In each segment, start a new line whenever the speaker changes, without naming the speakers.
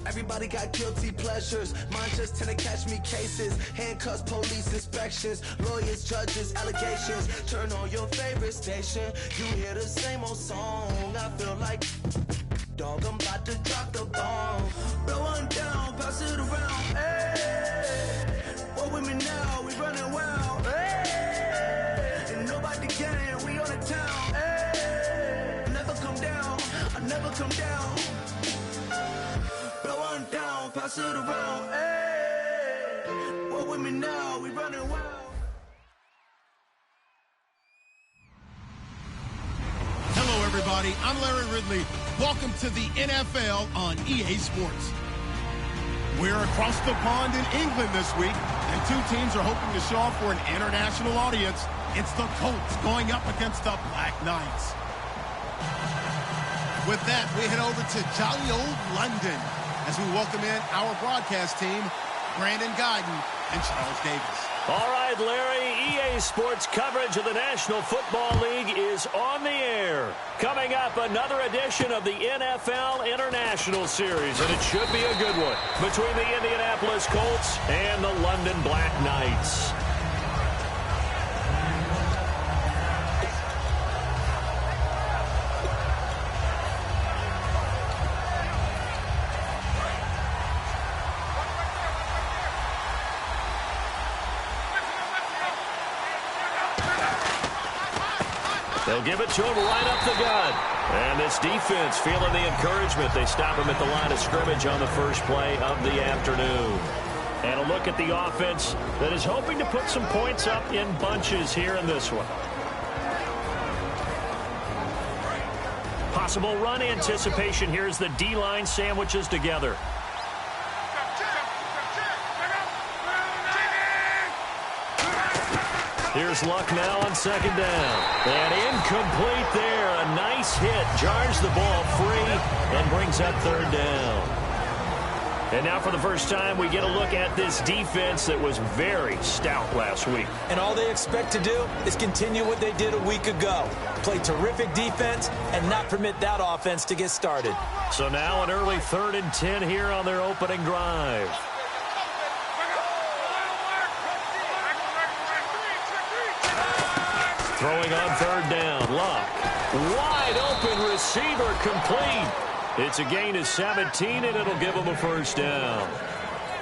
Everybody got guilty pleasures. Mine just tend to catch me cases. Handcuffs, police inspections, lawyers, judges, allegations. Turn on your favorite station. You hear the same old song. I feel like, dog, I'm about to drop the bomb. Blow one down, pass it around. Hey, what with me now? We running wild. Hey, and nobody gang. We on the town. Hey, never come down. I never come down. Down, pass it around, hey, what with me now, we running wild.
Hello everybody, I'm Larry Ridley. Welcome to the NFL on EA Sports. We're across the pond in England this week, and two teams are hoping to show off for an international audience. It's the Colts going up against the Black Knights. With that, we head over to jolly old London as we welcome in our broadcast team, Brandon Guyton and Charles Davis.
All right, Larry, EA Sports coverage of the National Football League is on the air. Coming up, another edition of the NFL International Series, and it should be a good one, between the Indianapolis Colts and the London Black Knights. They'll give it to him right up the gut. And this defense feeling the encouragement. They stop him at the line of scrimmage on the first play of the afternoon. And a look at the offense that is hoping to put some points up in bunches here in this one. Possible run anticipation here as the D-line sandwiches together. Here's Luck now on second down. And incomplete there. A nice hit. Jars the ball free and brings up third down. And now for the first time, we get a look at this defense that was very stout last week.
And all they expect to do is continue what they did a week ago. Play terrific defense and not permit that offense to get started.
So now an early 3rd and 10 here on their opening drive. Throwing on third down, Luck. Wide open receiver, complete. It's a gain of 17, and it'll give them a first down.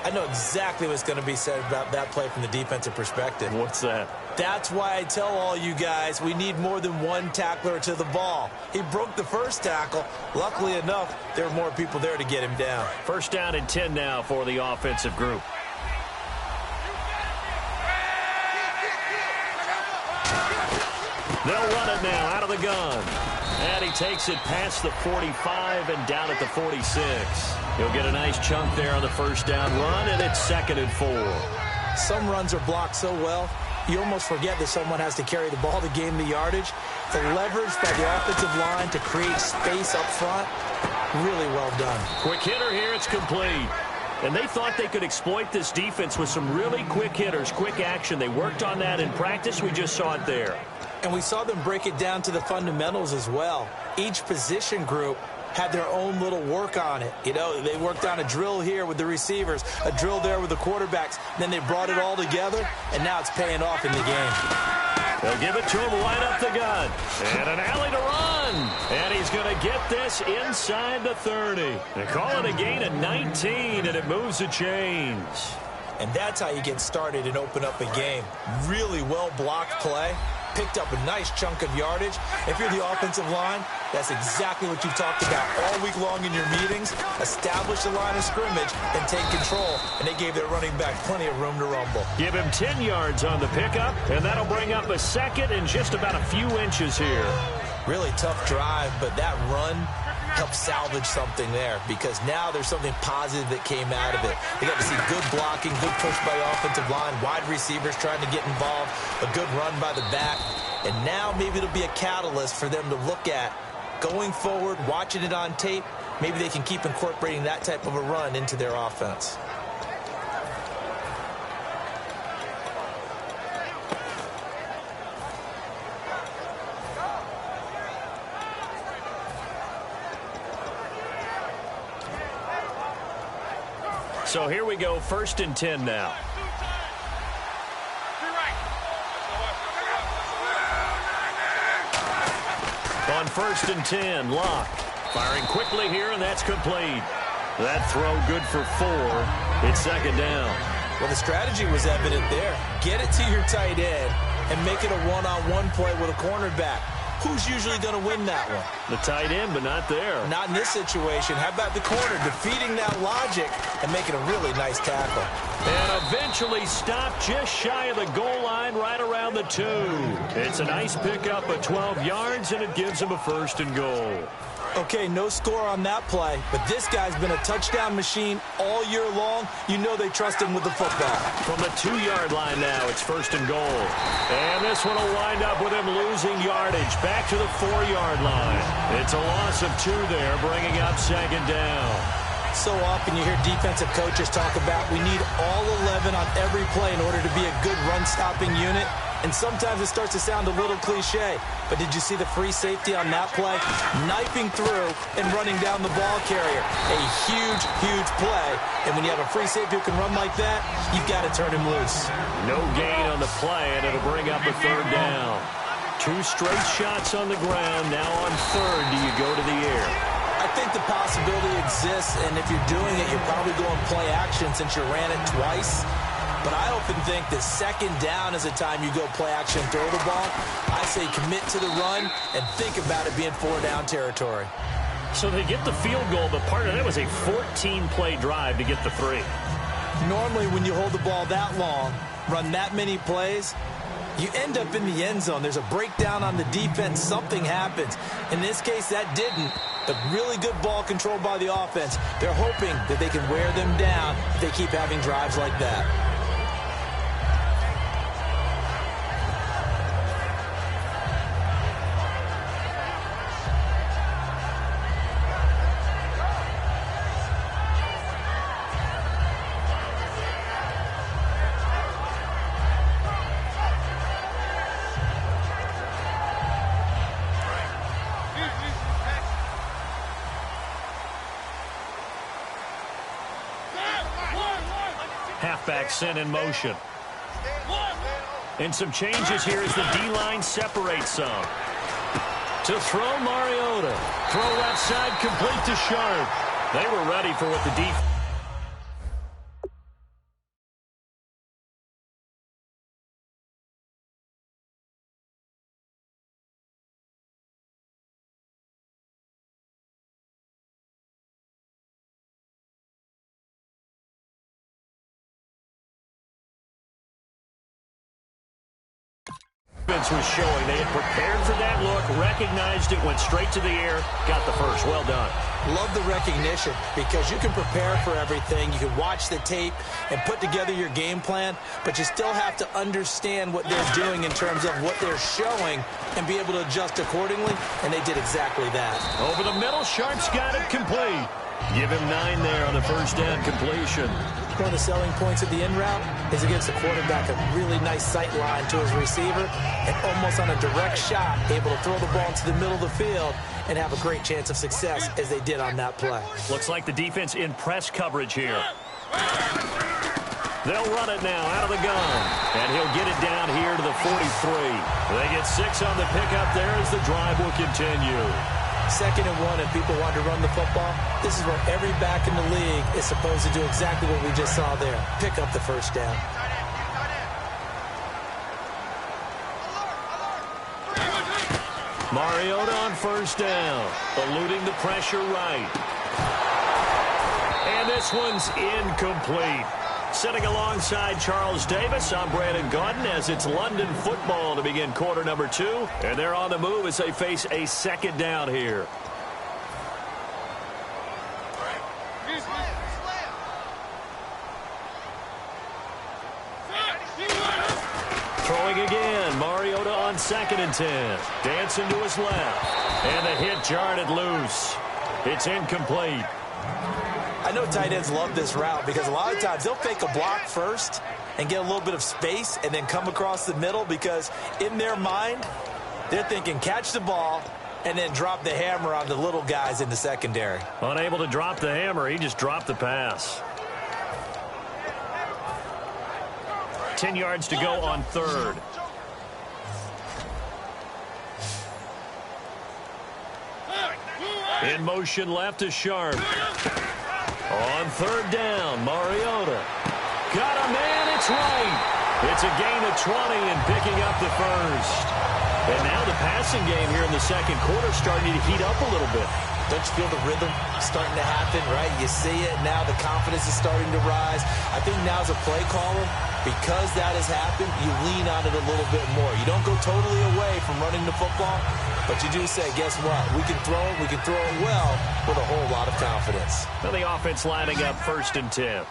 I know exactly what's going to be said about that play from the defensive perspective.
What's that?
That's why I tell all you guys we need more than one tackler to the ball. He broke the first tackle. Luckily enough, there were more people there to get him down.
First down and 10 now for the offensive group. They'll run it now out of the gun. And he takes it past the 45 and down at the 46. He'll get a nice chunk there on the first down run, and it's 2nd and 4.
Some runs are blocked so well, you almost forget that someone has to carry the ball to gain the yardage. The leverage by the offensive line to create space up front, really well done.
Quick hitter here, it's complete. And they thought they could exploit this defense with some really quick hitters, quick action. They worked on that in practice. We just saw it there.
And we saw them break it down to the fundamentals as well. Each position group had their own little work on it. You know, they worked on a drill here with the receivers, a drill there with the quarterbacks. Then they brought it all together, and now it's paying off in the game.
They'll give it to him right up the gut. And an alley to run. And he's going to get this inside the 30. They call it a gain of 19, and it moves the chains.
And that's how you get started and open up a game. Really well-blocked play. Picked up a nice chunk of yardage. If you're the offensive line, that's exactly what you've talked about all week long in your meetings. Establish the line of scrimmage and take control. And they gave their running back plenty of room to rumble.
Give him 10 yards on the pickup, and that'll bring up a second and just about a few inches here.
Really tough drive, but that run helped salvage something there because now there's something positive that came out of it. They got to see good blocking, good push by the offensive line, wide receivers trying to get involved, a good run by the back, and now maybe it'll be a catalyst for them to look at going forward, watching it on tape. Maybe they can keep incorporating that type of a run into their offense.
So here we go, 1st and 10 now. On 1st and 10, Locke firing quickly here, and that's complete. That throw good for 4. It's 2nd down.
Well, the strategy was evident there. Get it to your tight end and make it a one-on-one play with a cornerback. Who's usually going to win that one?
The tight end, but not there.
Not in this situation. How about the corner defeating that logic and making a really nice tackle?
And eventually stopped just shy of the goal line right around the 2. It's a nice pickup of 12 yards, and it gives him a 1st and goal.
Okay, no score on that play, but this guy's been a touchdown machine all year long. You know they trust him with the football.
From the 2-yard line now, it's 1st and goal. And this one will wind up with him losing yardage back to the 4-yard line. It's a loss of 2 there, bringing up 2nd down.
So often you hear defensive coaches talk about we need all 11 on every play in order to be a good run-stopping unit. And sometimes it starts to sound a little cliche. But did you see the free safety on that play? Knifing through and running down the ball carrier. A huge, huge play. And when you have a free safety who can run like that, you've got to turn him loose.
No gain on the play, and it'll bring up a 3rd down. 2 straight shots on the ground. Now on 3rd, do you go to the air?
I think the possibility exists, and if you're doing it, you're probably going play action since you ran it twice. But I often think that 2nd down is the time you go play action and throw the ball. I say commit to the run and think about it being 4-down territory.
So they get the field goal, but part of that was a 14-play drive to get the 3.
Normally when you hold the ball that long, run that many plays, you end up in the end zone. There's a breakdown on the defense. Something happens. In this case, that didn't. But really good ball control by the offense. They're hoping that they can wear them down if they keep having drives like that.
Halfback sent in motion. And some changes here as the D-line separates some. To throw, Mariota. Throw left side, complete to Sharp. They were ready for what the defense... was showing. They had prepared for that look, recognized it, went straight to the air, got the 1st. Well done.
Love the recognition because you can prepare for everything. You can watch the tape and put together your game plan, but you still have to understand what they're doing in terms of what they're showing and be able to adjust accordingly, and they did exactly that.
Over the middle, Sharp's got it complete. Give him 9 there on the 1st down completion.
One of the selling points of the in route is it gives the quarterback a really nice sight line to his receiver and almost on a direct shot able to throw the ball into the middle of the field and have a great chance of success as they did on that play.
Looks like the defense in press coverage here. They'll run it now out of the gun, and he'll get it down here to the 43. They get 6 on the pickup there as the drive will continue.
2nd and 1, and people want to run the football. This is where every back in the league is supposed to do exactly what we just saw there. Pick up the 1st down.
Mariota on 1st down, eluding the pressure right. And this one's incomplete. Sitting alongside Charles Davis, I'm Brandon Gaudin as it's London football to begin quarter number 2. And they're on the move as they face a 2nd down here. Throwing again, Mariota on 2nd and 10. Dancing to his left. And the hit jarred it loose. It's incomplete.
I know tight ends love this route because a lot of times they'll fake a block first and get a little bit of space and then come across the middle because in their mind, they're thinking catch the ball and then drop the hammer on the little guys in the secondary.
Unable to drop the hammer, he just dropped the pass. 10 yards to go on third. In motion left is Sharp. On third down, Mariota. Got a man, it's right. It's a gain of 20 and picking up the first. And now the passing game here in the second quarter starting to heat up a little bit.
Don't you feel the rhythm starting to happen, right? You see it now. The confidence is starting to rise. I think now as a play caller, because that has happened, you lean on it a little bit more. You don't go totally away from running the football, but you do say, guess what? We can throw it well with a whole lot of confidence.
Now the offense lining up 1st and 10.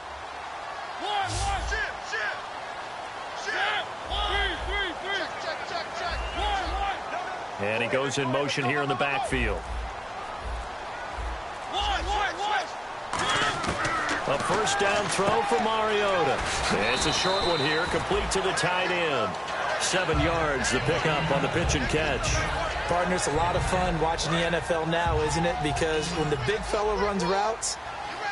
And he goes in motion here in the backfield. A first down throw for Mariota. It's a short one here, complete to the tight end. 7 yards, the pickup on the pitch and catch.
Partner, it's a lot of fun watching the NFL now, isn't it? Because when the big fella runs routes,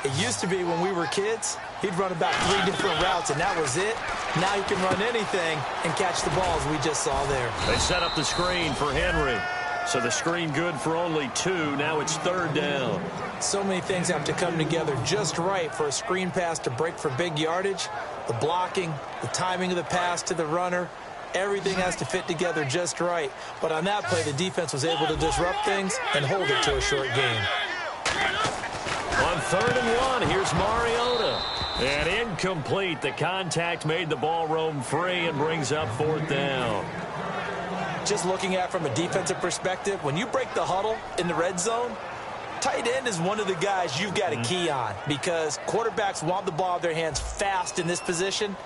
it used to be when we were kids, he'd run about 3 different routes, and that was it. Now he can run anything and catch the balls we just saw there.
They set up the screen for Henry. So the screen good for only 2. Now it's 3rd down.
So many things have to come together just right for a screen pass to break for big yardage. The blocking, the timing of the pass to the runner, everything has to fit together just right. But on that play, the defense was able to disrupt things and hold it to a short gain.
On 3rd and 1, here's Mariota. And incomplete. The contact made the ball roam free and brings up 4th down.
Just looking at from a defensive perspective, when you break the huddle in the red zone, tight end is one of the guys you've got a key on because quarterbacks want the ball in their hands fast in this position,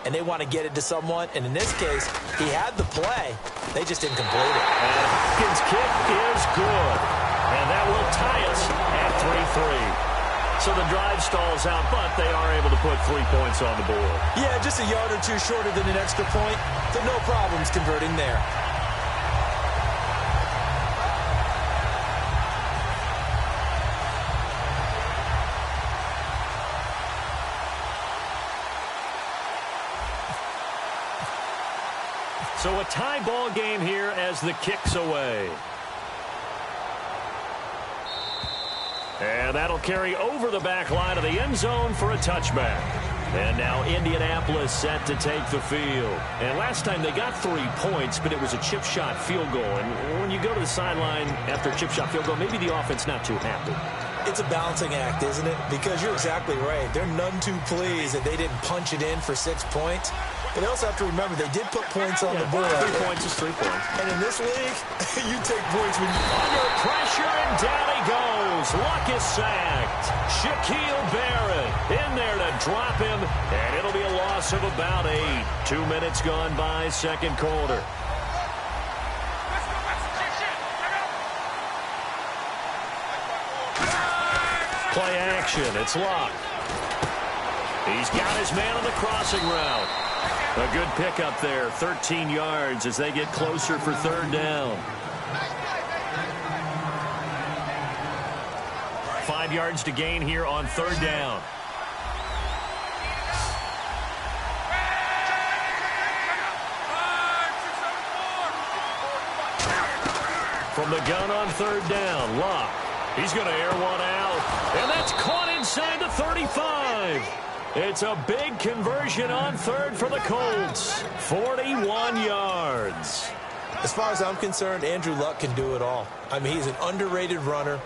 and they want to get it to someone. And in this case, he had the play. They just didn't complete it.
And Hopkins' kick is good. And that will tie us at 3-3. So the drive stalls out, but they are able to put 3 points on the board.
Yeah, just a yard or two shorter than an extra point, so no problems converting there.
So a tie ball game here as the kick's away. And that'll carry over the back line of the end zone for a touchback. And now Indianapolis set to take the field. And last time they got 3 points, but it was a chip shot field goal. And when you go to the sideline after a chip shot field goal, maybe the offense not too happy.
It's a balancing act, isn't it? Because you're exactly right. They're none too pleased that they didn't punch it in for 6 points. But they also have to remember they did put points on the board.
3 points is 3 points.
And in this league, you take points when you...
Under pressure, and down he goes. Luck is sacked. Shaquille Barrett in there to drop him. And it'll be a loss of about 8. 2 minutes gone by, second quarter. Play action. It's Luck. He's got his man on the crossing route. A good pickup there. 13 yards as they get closer for 3rd down. 5 yards to gain here on 3rd down. From the gun on 3rd down, Luck. He's going to air one out. And that's caught inside the 35. It's a big conversion on 3rd for the Colts. 41 yards.
As far as I'm concerned, Andrew Luck can do it all. I mean, he's an underrated runner.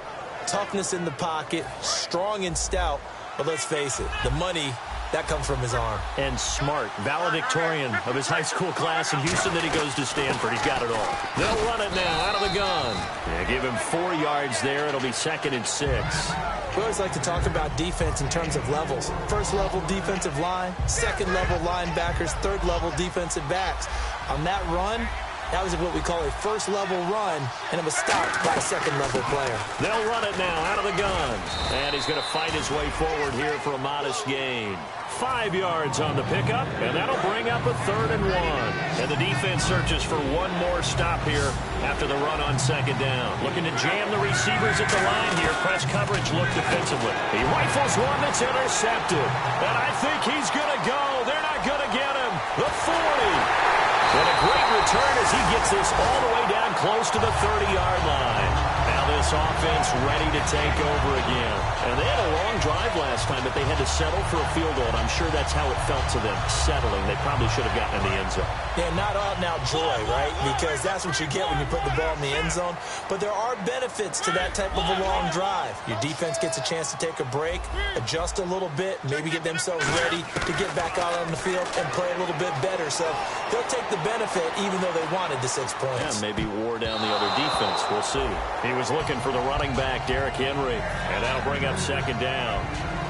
Toughness in the pocket, strong and stout. But let's face it, the money, that comes from his arm.
And smart, valedictorian of his high school class in Houston. Then he goes to Stanford. He's got it all. They'll run it now out of the gun. Yeah, give him 4 yards there. It'll be 2nd and 6.
We always like to talk about defense in terms of levels. First level defensive line, second level linebackers, third level defensive backs. On that run, that was what we call a first level run, and it was stopped by a second level player.
They'll run it now out of the gun. And he's going to fight his way forward here for a modest gain. 5 yards on the pickup, and that'll bring up a 3rd and 1. And the defense searches for one more stop here after the run on 2nd down. Looking to jam the receivers at the line here. Press coverage look defensively. He rifles one that's intercepted. And I think he's going to go. They're not going to get him. The return as he gets this all the way down close to the 30-yard line. Now this offense ready to take over again. And they had a long drive last time, but they had to settle for a field goal, and I'm sure that's how it felt to them, settling. They probably should have gotten in the end zone.
Yeah, not out-and-out joy, right? Because that's what you get when you put the ball in the end zone. But there are benefits to that type of a long drive. Your defense gets a chance to take a break, adjust a little bit, maybe get themselves ready to get back out on the field and play a little bit better. So they'll take the benefit even though they wanted the 6 points.
Yeah, maybe wore down the other defense. We'll see. He was looking for the running back, Derrick Henry, and that'll bring up second down.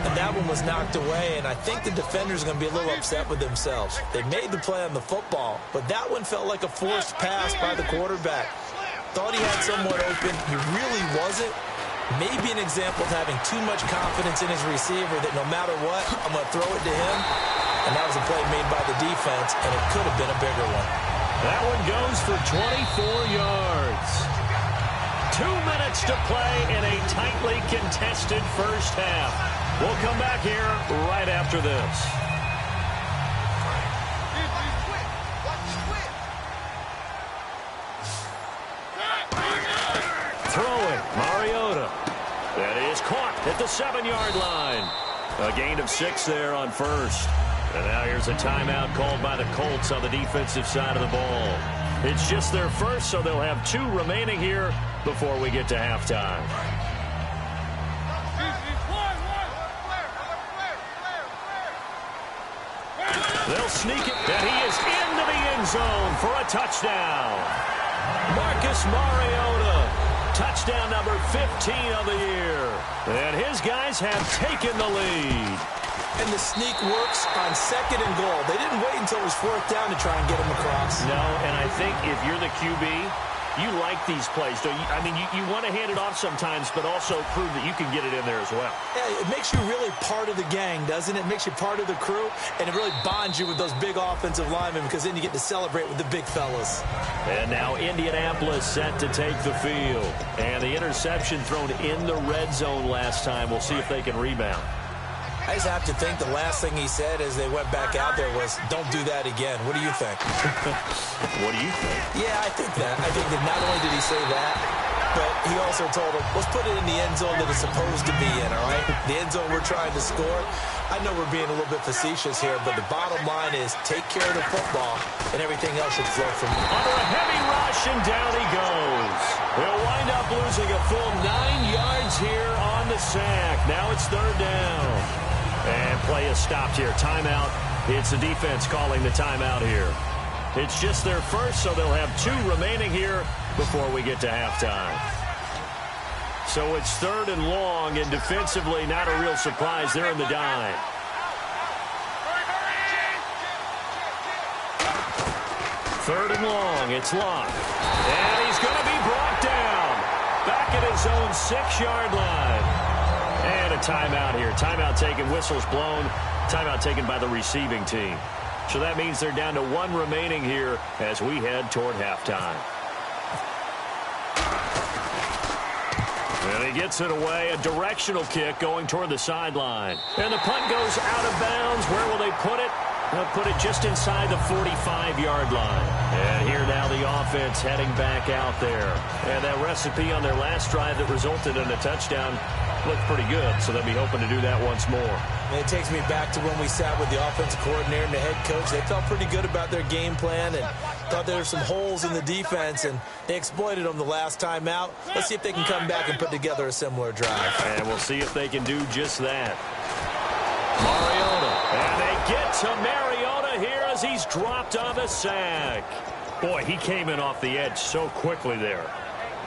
And that one was knocked away, and I think the defenders are going to be a little upset with themselves. They made the play on the football, but that one felt like a forced pass by the quarterback. Thought he had someone open. He really wasn't. Maybe an example of having too much confidence in his receiver that no matter what, I'm going to throw it to him. And that was a play made by the defense, and it could have been a bigger one.
That one goes for 24 yards. 2 minutes to play in a tightly contested first half. We'll come back here right after this. Throwing, Mariota. That is caught at the 7-yard line. A gain of 6 there on first. And now here's a timeout called by the Colts on the defensive side of the ball. It's just their first, so they'll have 2 remaining here before we get to halftime. They'll sneak it, and he is into the end zone for a touchdown. Marcus Mariota, touchdown number 15 of the year. And his guys have taken the lead.
And the sneak works on 2nd and goal. They didn't wait until it was 4th down to try and get him across.
No, and I think if you're the QB, you like these plays. Don't you? I mean, you want to hand it off sometimes, but also prove that you can get it in there as well.
Yeah, it makes you really part of the gang, doesn't it? It makes you part of the crew, and it really bonds you with those big offensive linemen because then you get to celebrate with the big fellas.
And now Indianapolis set to take the field. And the interception thrown in the red zone last time. We'll see if they can rebound.
I just have to think the last thing he said as they went back out there was, don't do that again. What do you think?
What do you think?
Yeah, I think that. I think that not only did he say that, but he also told him, let's put it in the end zone that it's supposed to be in, all right? The end zone we're trying to score. I know we're being a little bit facetious here, but the bottom line is take care of the football, and everything else should flow from you.
Under a heavy rush, and down he goes. They'll wind up losing a full 9 yards here on the sack. Now it's 3rd down. And play is stopped here. Timeout. It's the defense calling the timeout here. It's just their first, so they'll have 2 remaining here before we get to halftime. So it's 3rd and long, and defensively not a real surprise. They're in the dime. 3rd and long. It's locked. And he's going to be brought down. Back at his own 6-yard line. And a timeout here. Timeout taken, whistles blown. Timeout taken by the receiving team. So that means they're down to 1 remaining here as we head toward halftime. And he gets it away. A directional kick going toward the sideline. And the punt goes out of bounds. Where will they put it? They'll put it just inside the 45-yard line. And here now the offense heading back out there. And that recipe on their last drive that resulted in a touchdown looked pretty good, so they'll be hoping to do that once more.
And it takes me back to when we sat with the offensive coordinator and the head coach. They felt pretty good about their game plan and thought there were some holes in the defense, and they exploited them the last time out. Let's see if they can come back and put together a similar drive.
And we'll see if they can do just that. Mariota. And they get to Mariota here as he's dropped on the sack. Boy, he came in off the edge so quickly there.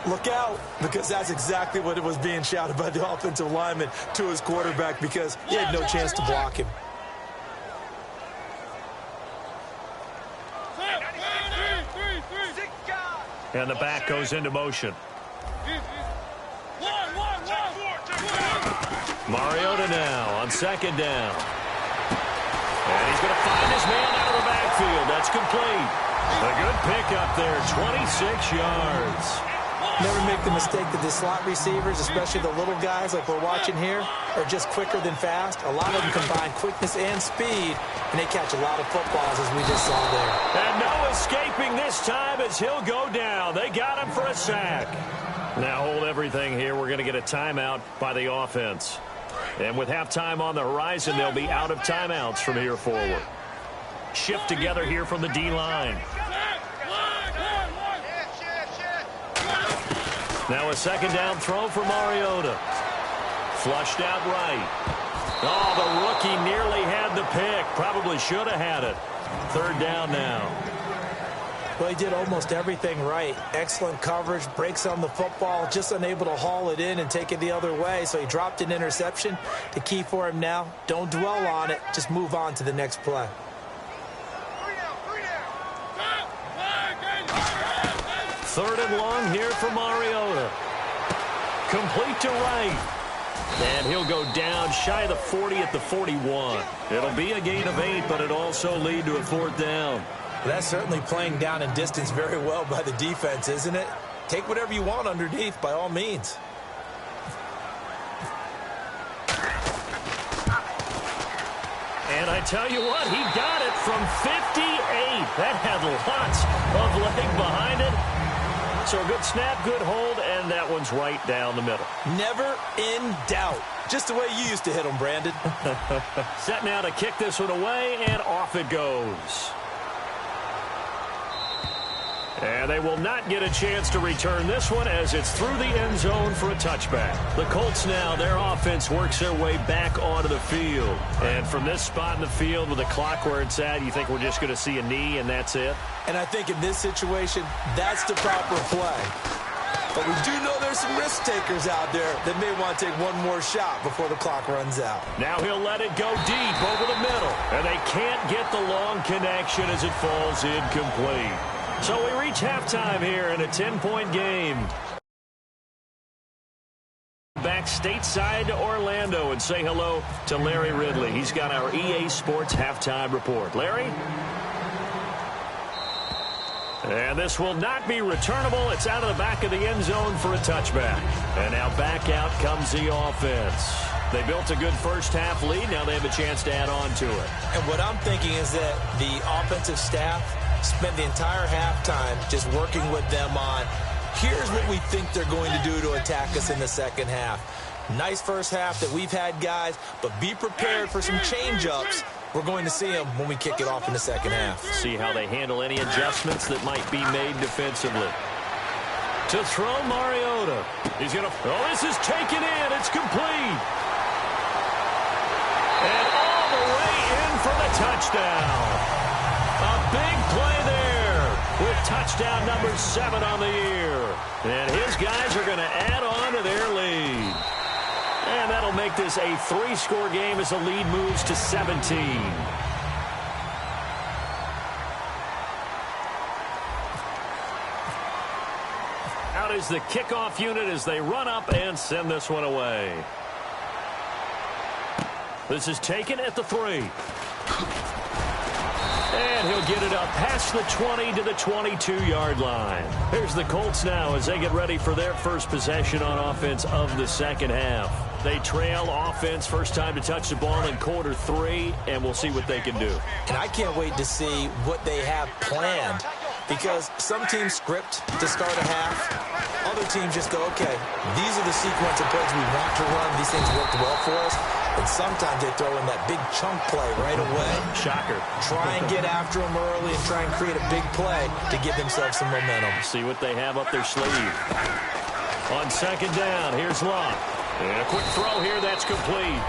Look out, because that's exactly what it was being shouted by the offensive lineman to his quarterback because he had no chance to block him.
And the back goes into motion. Mariota now on 2nd down. And he's going to find his man out of the backfield. That's complete. A good pickup there, 26 yards.
Never make the mistake that the slot receivers, especially the little guys like we're watching here, are just quicker than fast. A lot of them combine quickness and speed, and they catch a lot of footballs, as we just saw there.
And no escaping this time as he'll go down. They got him for a sack. Now hold everything here. We're going to get a timeout by the offense. And with halftime on the horizon, they'll be out of timeouts from here forward. Shift together here from the D-line. Now a second down throw for Mariota. Flushed out right. Oh, the rookie nearly had the pick. Probably should have had it. Third down now.
Well, he did almost everything right. Excellent coverage, breaks on the football, just unable to haul it in and take it the other way. So he dropped an interception. The key for him now, don't dwell on it. Just move on to the next play.
Third and long here for Mariota. Complete to right. And he'll go down shy of the 40 at the 41. It'll be a gain of 8, but it'll also lead to a fourth down.
Well, that's certainly playing down in distance very well by the defense, isn't it? Take whatever you want underneath, by all means.
And I tell you what, he got it from 58. That had lots of leg behind it. So a good snap, good hold, and that one's right down the middle.
Never in doubt. Just the way you used to hit them, Brandon.
Set now to kick this one away, and off it goes. And they will not get a chance to return this one as it's through the end zone for a touchback. The Colts now, their offense works their way back onto the field. And from this spot in the field with the clock where it's at, you think we're just going to see a knee and that's it?
And I think in this situation, that's the proper play. But we do know there's some risk takers out there that may want to take one more shot before the clock runs out.
Now he'll let it go deep over the middle. And they can't get the long connection as it falls incomplete. So we reach halftime here in a 10-point game. Back stateside to Orlando and say hello to Larry Ridley. He's got our EA Sports halftime report. Larry? And this will not be returnable. It's out of the back of the end zone for a touchback. And now back out comes the offense. They built a good first half lead. Now they have a chance to add on to it.
And what I'm thinking is that the offensive staff spent the entire halftime just working with them on, here's what we think they're going to do to attack us in the second half. Nice first half that we've had, guys, but be prepared for some change-ups. We're going to see them when we kick it off in the second half.
See how they handle any adjustments that might be made defensively. To throw Mariota. He's going to, oh, this is taken in. It's complete. And all the way in for the touchdown. A big play there with touchdown number 7 on the year. And his guys are going to add on to their lead. And that'll make this a 3-score game as the lead moves to 17. Out is the kickoff unit as they run up and send this one away. This is taken at the 3. And he'll get it up past the 20 to the 22-yard line. Here's the Colts now as they get ready for their first possession on offense of the second half. They trail offense, first time to touch the ball in quarter 3, and we'll see what they can do.
And I can't wait to see what they have planned, because some teams script to start a half. Other teams just go, okay, these are the sequence of plays we want to run. These things worked well for us. And sometimes they throw in that big chunk play right away.
Shocker.
Try and get after them early and try and create a big play to give themselves some momentum.
See what they have up their sleeve. On second down, here's Locke. And a quick throw here, that's complete.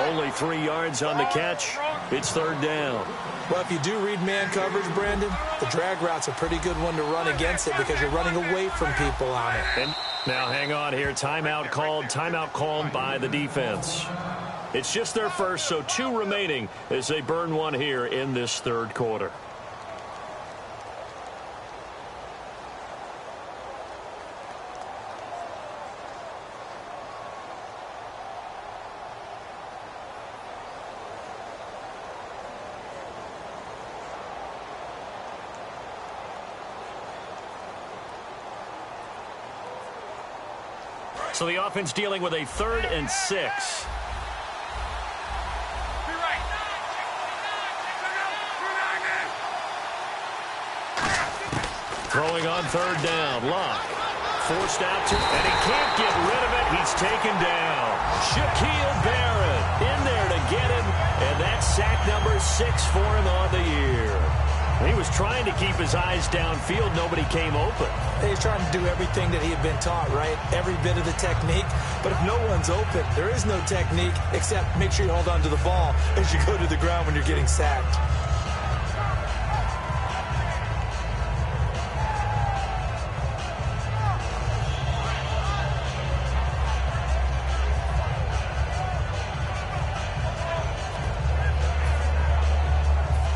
Only 3 yards on the catch. It's third down.
Well, if you do read man coverage, Brandon, the drag route's a pretty good one to run against it because you're running away from people on it.
And now hang on here. Timeout called by the defense. It's just their first, so 2 remaining as they burn one here in this third quarter. So the offense dealing with a 3rd and 6. Throwing on 3rd down. Luck. Forced out to, and he can't get rid of it. He's taken down. Shaquille Barrett in there to get him, and that's sack number 6 for him on the year. He was trying to keep his eyes downfield. Nobody came open.
He's trying to do everything that he had been taught, right? Every bit of the technique. But if no one's open, there is no technique except make sure you hold on to the ball as you go to the ground when you're getting sacked.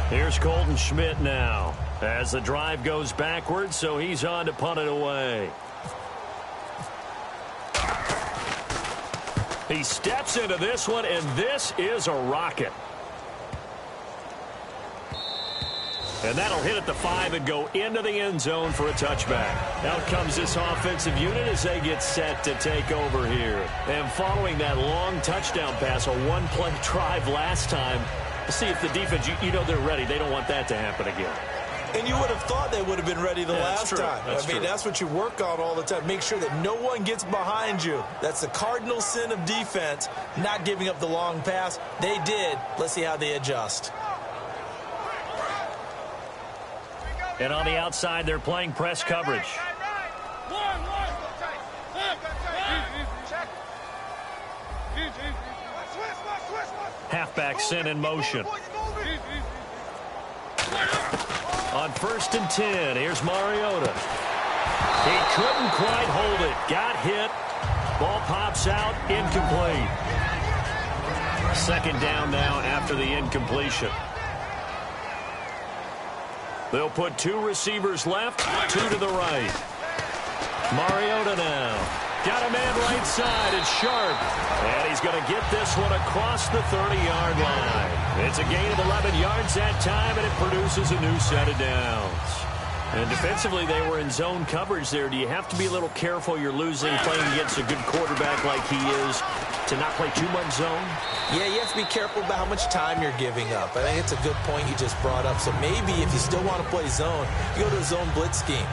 Here's Colton Schmidt now as the drive goes backwards, so he's on to punt it away. He steps into this one, and this is a rocket. And that'll hit at the 5 and go into the end zone for a touchback. Out comes this offensive unit as they get set to take over here. And following that long touchdown pass, a one-play drive last time, see if the defense, you know they're ready. They don't want that to happen again.
And you would have thought they would have been ready the last time.
I mean,
that's what you work on all the time. Make sure that no one gets behind you. That's the cardinal sin of defense, not giving up the long pass. They did. Let's see how they adjust.
And on the outside, they're playing press coverage. Halfback sent in motion. On 1st and 10, here's Mariota. He couldn't quite hold it. Got hit. Ball pops out. Incomplete. 2nd down now after the incompletion. They'll put 2 receivers left, 2 to the right. Mariota now. Got a man right side. It's Sharp. And he's going to get this one across the 30-yard line. It's a gain of 11 yards that time, and it produces a new set of downs. And defensively, they were in zone coverage there. Do you have to be a little careful you're losing playing against a good quarterback like he is to not play too much zone?
Yeah, you have to be careful about how much time you're giving up. I think it's a good point you just brought up. So maybe if you still want to play zone, you go to a zone blitz scheme.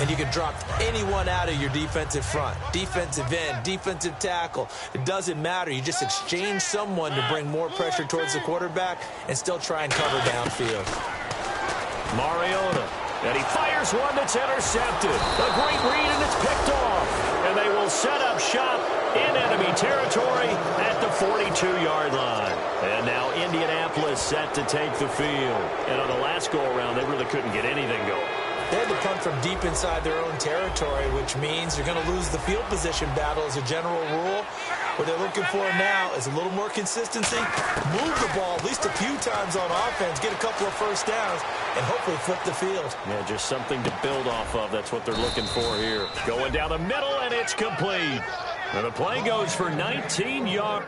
And you can drop anyone out of your defensive front. Defensive end, defensive tackle. It doesn't matter. You just exchange someone to bring more pressure towards the quarterback and still try and cover downfield.
Mariota. And he fires one that's intercepted. A great read, and it's picked off. And they will set up shop in enemy territory at the 42-yard line. And now Indianapolis set to take the field. And on the last go-around, they really couldn't get anything going.
They had to punt from deep inside their own territory, which means you're going to lose the field position battle as a general rule. What they're looking for now is a little more consistency, move the ball at least a few times on offense, get a couple of first downs, and hopefully flip the field.
Yeah, just something to build off of. That's what they're looking for here. Going down the middle, and it's complete. And the play goes for 19 yards.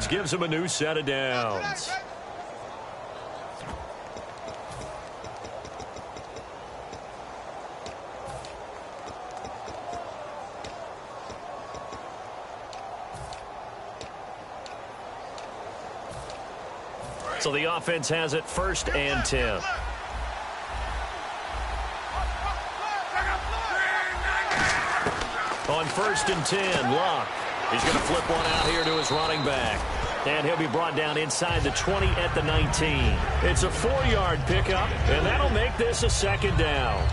Gives him a new set of downs. So the offense has it 1st and 10. On 1st and 10, Luck. He's going to flip one out here to his running back. And he'll be brought down inside the 20 at the 19. It's a 4-yard pickup, and that'll make this a 2nd down.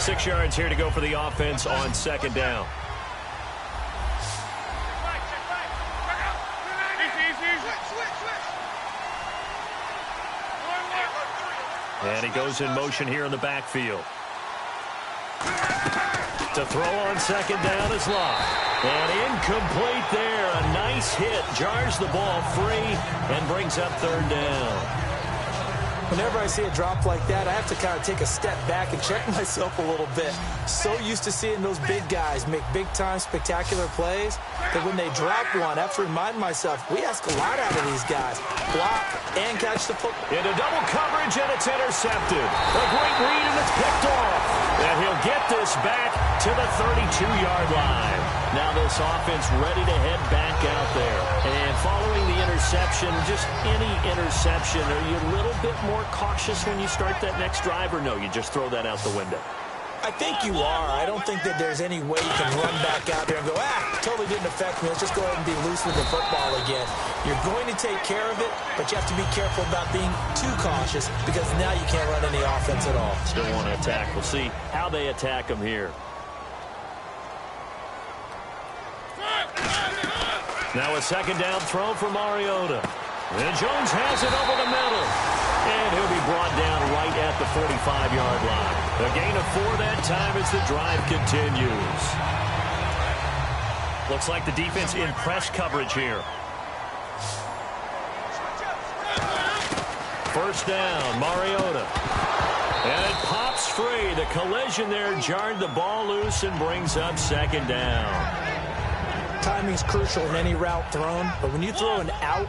6 yards here to go for the offense on 2nd down. And he goes in motion here in the backfield. To throw on 2nd down is Luck. And incomplete there. A nice hit. Jars the ball free and brings up 3rd down.
Whenever I see a drop like that, I have to kind of take a step back and check myself a little bit. So used to seeing those big guys make big-time spectacular plays that when they drop one, I have to remind myself, we ask a lot out of these guys. Block and catch the football.
Into double coverage, and it's intercepted. A great read, and it's picked off. And he'll get this back to the 32-yard line. Now this offense ready to head back out there. And following the interception, just any interception, are you a little bit more cautious when you start that next drive, or no, you just throw that out the window?
I think you are. I don't think that there's any way you can run back out there and go, totally didn't affect me. Let's just go ahead and be loose with the football again. You're going to take care of it, but you have to be careful about being too cautious because now you can't run any offense at all.
Still want to attack. We'll see how they attack him here. Now a 2nd down throw for Mariota. And Jones has it over the middle. And he'll be brought down right at the 45-yard line. A gain of 4 that time as the drive continues. Looks like the defense in press coverage here. 1st down, Mariota. And it pops free. The collision there jarred the ball loose and brings up 2nd down.
Timing's crucial in any route thrown, but when you throw an out,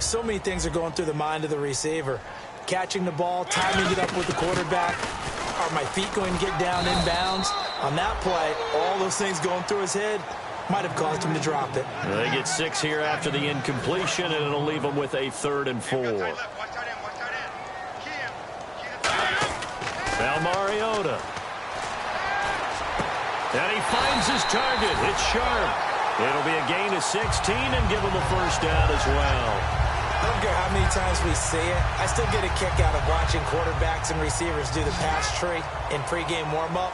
so many things are going through the mind of the receiver. Catching the ball, timing it up with the quarterback. Are my feet going to get down inbounds? On that play, all those things going through his head might have caused him to drop it.
They get 6 here after the incompletion, and it'll leave them with a 3rd and 4. Now Mariota. And he finds his target. It's sharp. It'll be a gain of 16 and give him a 1st down as well.
I don't care how many times we see it. I still get a kick out of watching quarterbacks and receivers do the pass tree in pregame warm-up.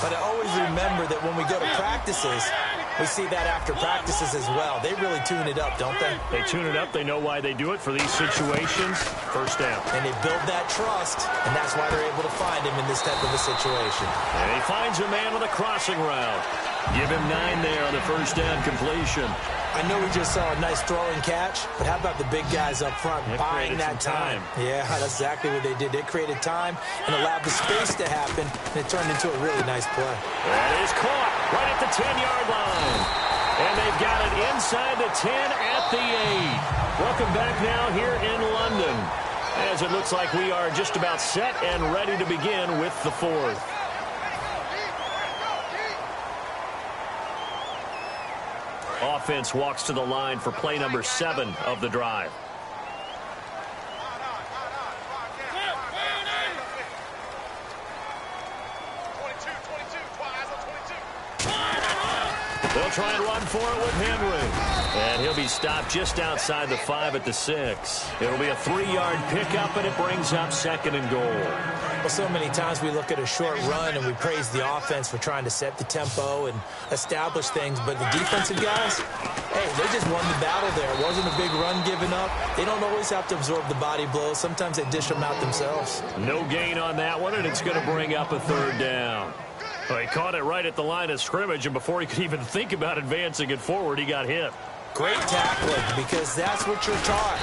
But I always remember that when we go to practices, we see that after practices as well. They really tune it up, don't they?
They tune it up. They know why they do it for these situations. 1st down.
And they build that trust, and that's why they're able to find him in this type of a situation.
And he finds a man on the crossing route. Give him 9 there on the 1st down completion.
I know we just saw a nice throwing catch, but how about the big guys up front buying that time? Yeah, that's exactly what they did. They created time and allowed the space to happen, and it turned into a really nice play.
That is caught right at the 10-yard line. And they've got it inside the 10 at the 8. Welcome back now here in London, as it looks like we are just about set and ready to begin with the 4th. Offense walks to the line for play number 7 of the drive. They'll try and run for it with Henry. And he'll be stopped just outside the 5 at the 6. It'll be a 3-yard pickup, and it brings up 2nd and goal.
Well, so many times we look at a short run and we praise the offense for trying to set the tempo and establish things. But the defensive guys, hey, they just won the battle there. It wasn't a big run given up. They don't always have to absorb the body blows. Sometimes they dish them out themselves.
No gain on that one, and it's going to bring up a 3rd down. Well, he caught it right at the line of scrimmage, and before he could even think about advancing it forward, he got hit.
Great tackling, because that's what you're taught.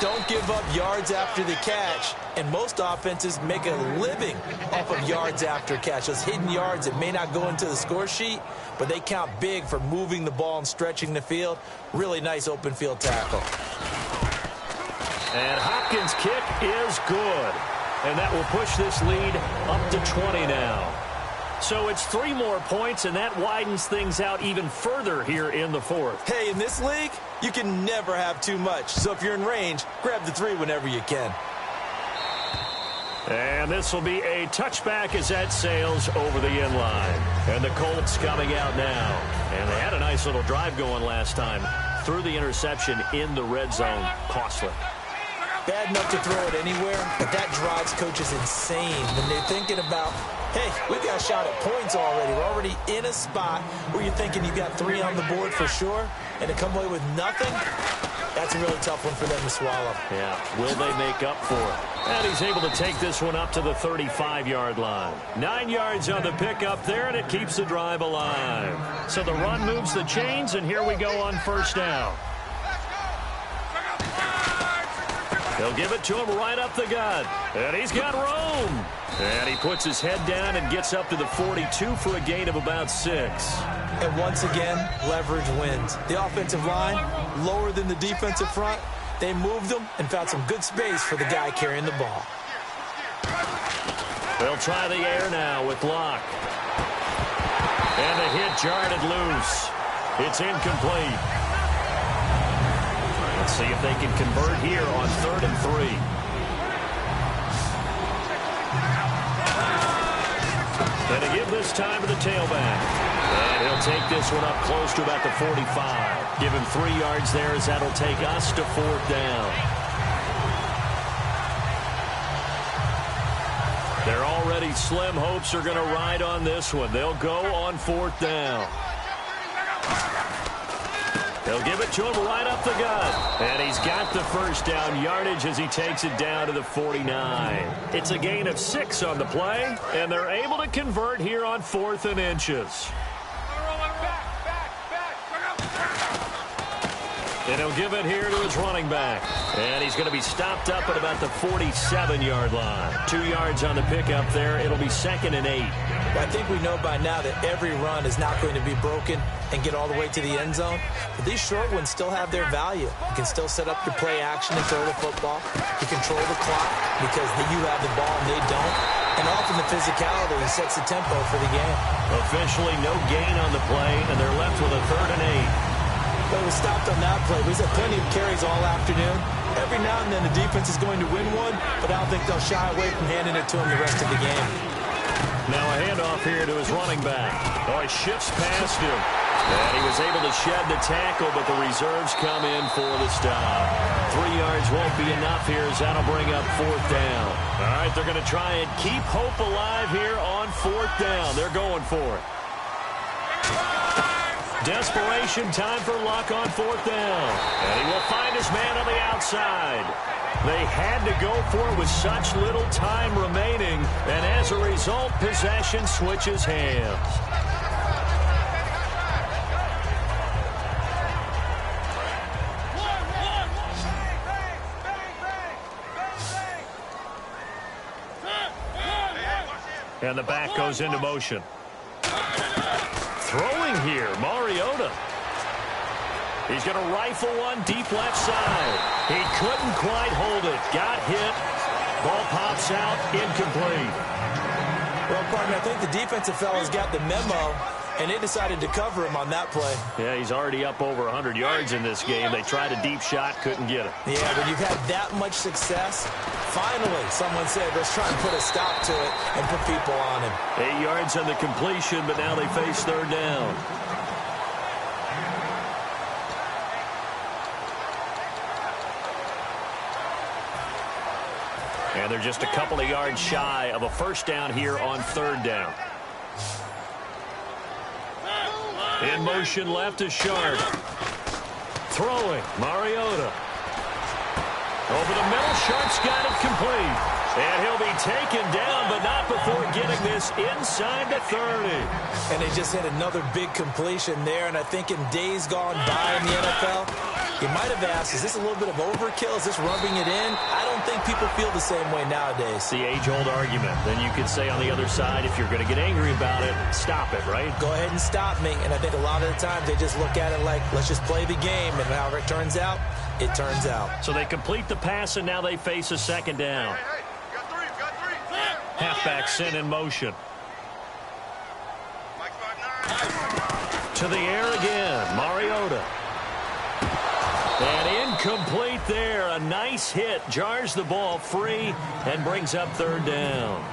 Don't give up yards after the catch. And most offenses make a living off of yards after catch. Those hidden yards that may not go into the score sheet, but they count big for moving the ball and stretching the field. Really nice open field tackle.
And Hopkins' kick is good. And that will push this lead up to 20 now. So it's 3 more points, and that widens things out even further here in the fourth.
Hey, in this league, you can never have too much. So if you're in range, grab the 3 whenever you can.
And this will be a touchback as that sails over the end line. And the Colts coming out now. And they had a nice little drive going last time. Threw the interception in the red zone. Costly.
Bad enough to throw it anywhere, but that drives coaches insane when they're thinking about, hey, we got a shot at points already. We're already in a spot where you're thinking you got 3 on the board for sure, and to come away with nothing, that's a really tough one for them to swallow.
Yeah, will they make up for it? And he's able to take this one up to the 35-yard line. 9 yards on the pickup there, and it keeps the drive alive. So the run moves the chains, and here we go on first down. They'll give it to him right up the gut. And he's got room. And he puts his head down and gets up to the 42 for a gain of about 6.
And once again, leverage wins. The offensive line, lower than the defensive front. They moved them and found some good space for the guy carrying the ball.
They'll try the air now with Locke. And the hit jarred it loose. It's incomplete. Let's see if they can convert here on 3rd and 3. And to give this time to the tailback. And he'll take this one up close to about the 45. Give him 3 yards there as that'll take us to 4th down. Their already slim hopes are going to ride on this one. They'll go on 4th down. They'll give it to him right up the gut. And he's got the first down yardage as he takes it down to the 49. It's a gain of 6 on the play, and they're able to convert here on 4th and inches. And he'll give it here to his running back. And he's going to be stopped up at about the 47-yard line. 2 yards on the pickup there. It'll be 2nd and 8.
Well, I think we know by now that every run is not going to be broken and get all the way to the end zone. But these short ones still have their value. You can still set up your play action and throw the football. You control the clock because you have the ball and they don't. And often the physicality sets the tempo for the game.
Officially no gain on the play, and they're left with a 3rd and 8.
But it was stopped on that play. We've had plenty of carries all afternoon. Every now and then the defense is going to win one, but I don't think they'll shy away from handing it to him the rest of the game.
Now a handoff here to his running back. Oh, he shifts past him. And he was able to shed the tackle, but the reserves come in for the stop. 3 yards won't be enough here as that'll bring up 4th down. All right, they're going to try and keep hope alive here on 4th down. They're going for it. Desperation time for Luck on 4th down. And he will find his man on the outside. They had to go for it with such little time remaining. And as a result, possession switches hands. And the back goes into motion. Throwing here, Mariota. He's going to rifle one deep left side. He couldn't quite hold it. Got hit. Ball pops out, incomplete.
Well, partner, I think the defensive fellas got the memo, and they decided to cover him on that play.
Yeah, he's already up over 100 yards in this game. They tried a deep shot, couldn't get it.
Yeah, when you've had that much success, finally someone said, let's try and put a stop to it and put people on him.
8 yards on the completion, but now they face 3rd down. And they're just a couple of yards shy of a first down here on 3rd down. In motion left is Sharp. Throwing, Mariota. Over the middle, Sharp's got it complete. And he'll be taken down, but not before getting this inside the 30.
And they just had another big completion there, and I think in days gone by in the NFL, you might have asked, is this a little bit of overkill? Is this rubbing it in? I don't think people feel the same way nowadays.
It's the age-old argument. Then you could say on the other side, if you're going to get angry about it, stop it, right?
Go ahead and stop me. And I think a lot of the times they just look at it like, let's just play the game. And however it turns out, it turns out.
So they complete the pass, and now they face a 2nd down. Halfback sent in motion. To the air again, Mariota. And incomplete there. A nice hit. Jars the ball free and brings up third down.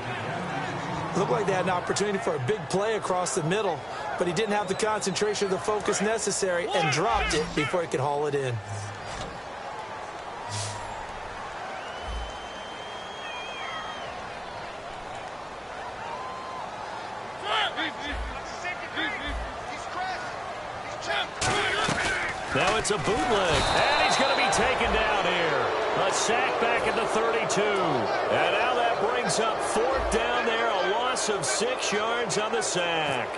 Looked like they had an opportunity for a big play across the middle, but he didn't have the concentration or the focus necessary and dropped it before he could haul it in.
Now it's a bootleg, and he's going to be taken down here. A sack back at the 32. And now that brings up fourth down there, a loss of 6 yards on the sack.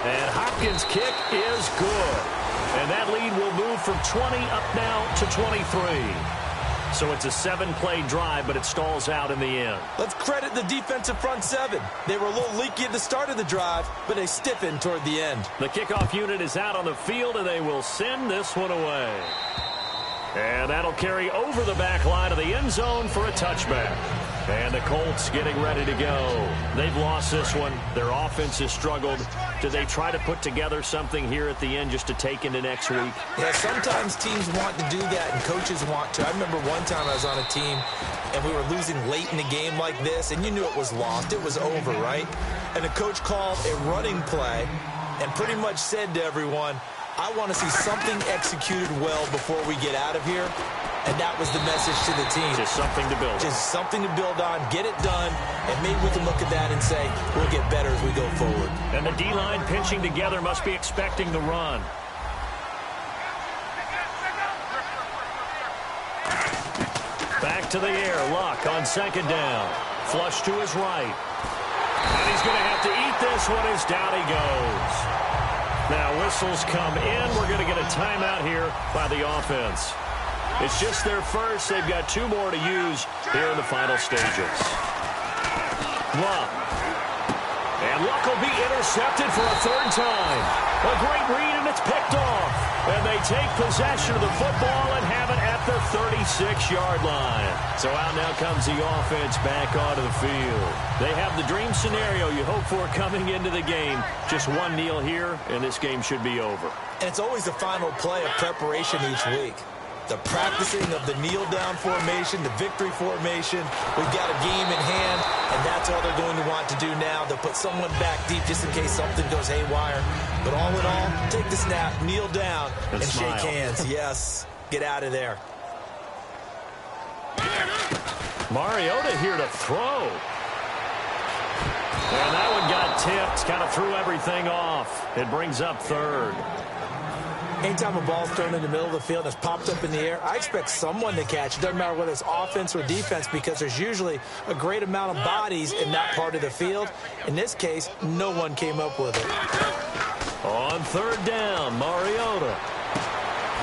And Hopkins' kick is good. And that lead will move from 20 up now to 23. So it's a 7-play drive, but it stalls out in the end.
Let's credit the defensive front seven. They were a little leaky at the start of the drive, but they stiffened toward the end.
The kickoff unit is out on the field, and they will send this one away. And that'll carry over the back line of the end zone for a touchback. And the Colts getting ready to go. They've lost this one. Their offense has struggled. Do they try to put together something here at the end just to take into next week?
Yeah, sometimes teams want to do that and coaches want to. I remember one time I was on a team and we were losing late in the game like this, and you knew it was lost. It was over, right? And the coach called a running play and pretty much said to everyone, I want to see something executed well before we get out of here. And that was the message to the team.
Just something to build on.
Just something to build on, get it done, and maybe we can look at that and say, we'll get better as we go forward.
And the D-line pinching together must be expecting the run. Back to the air, Luck on second down. Flush to his right. And he's going to have to eat this one as down he goes. Now whistles come in. We're going to get a timeout here by the offense. It's just their first. They've got 2 more to use here in the final stages. Luck. And Luck will be intercepted for a 3rd time. A great read, and it's picked off. And they take possession of the football and have it at the 36-yard line. So out now comes the offense back onto the field. They have the dream scenario you hope for coming into the game. Just one kneel here, and this game should be over.
And it's always the final play of preparation each week. The practicing of the kneel-down formation, the victory formation. We've got a game in hand, and that's all they're going to want to do now. They'll put someone back deep just in case something goes haywire. But all in all, take the snap, kneel down, and shake hands. Yes, get out of there.
Mariota here to throw. And that one got tipped, kind of threw everything off. It brings up 3rd.
Anytime a ball's thrown in the middle of the field and it's popped up in the air, I expect someone to catch. It doesn't matter whether it's offense or defense because there's usually a great amount of bodies in that part of the field. In this case, no one came up with it.
On 3rd down, Mariota.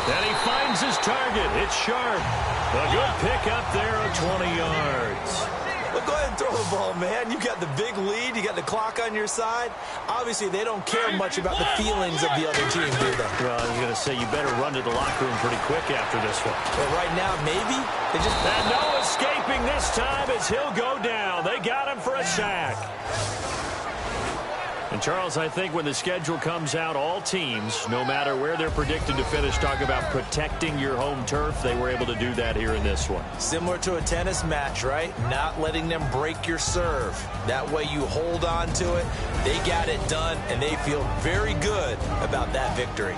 And he finds his target. It's sharp. A good pick up there of 20 yards.
Well, go ahead and throw the ball, man. You got the big lead. You got the clock on your side. Obviously, they don't care much about the feelings of the other team, do they?
Well, I was going to say, you better run to the locker room pretty quick after this one.
Well, right now, maybe. They just...
And no escaping this time as he'll go down. They got him for a sack. And, Charles, I think when the schedule comes out, all teams, no matter where they're predicted to finish, talk about protecting your home turf. They were able to do that here in this one.
Similar to a tennis match, right? Not letting them break your serve. That way you hold on to it. They got it done, and they feel very good about that victory.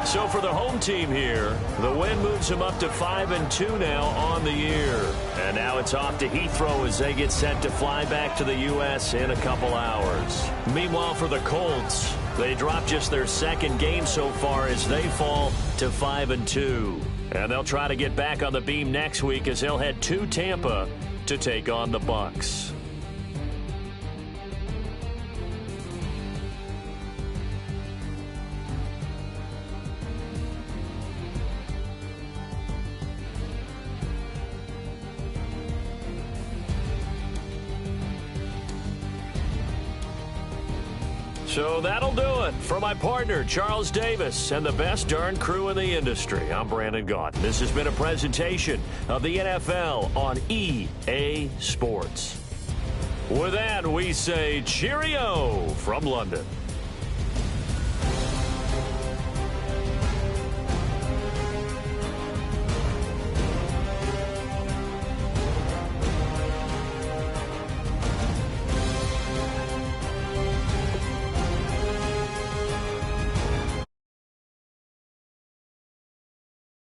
So for the home team here, the win moves them up to 5-2 now on the year. And now it's off to Heathrow as they get set to fly back to the U.S. in a couple hours. Meanwhile, for the Colts, they drop just their 2nd game so far as they fall to 5-2. And they'll try to get back on the beam next week as they'll head to Tampa to take on the Bucs. So that'll do it. For my partner, Charles Davis, and the best darn crew in the industry, I'm Brandon Gaunt. This has been a presentation of the NFL on EA Sports. With that, we say cheerio from London.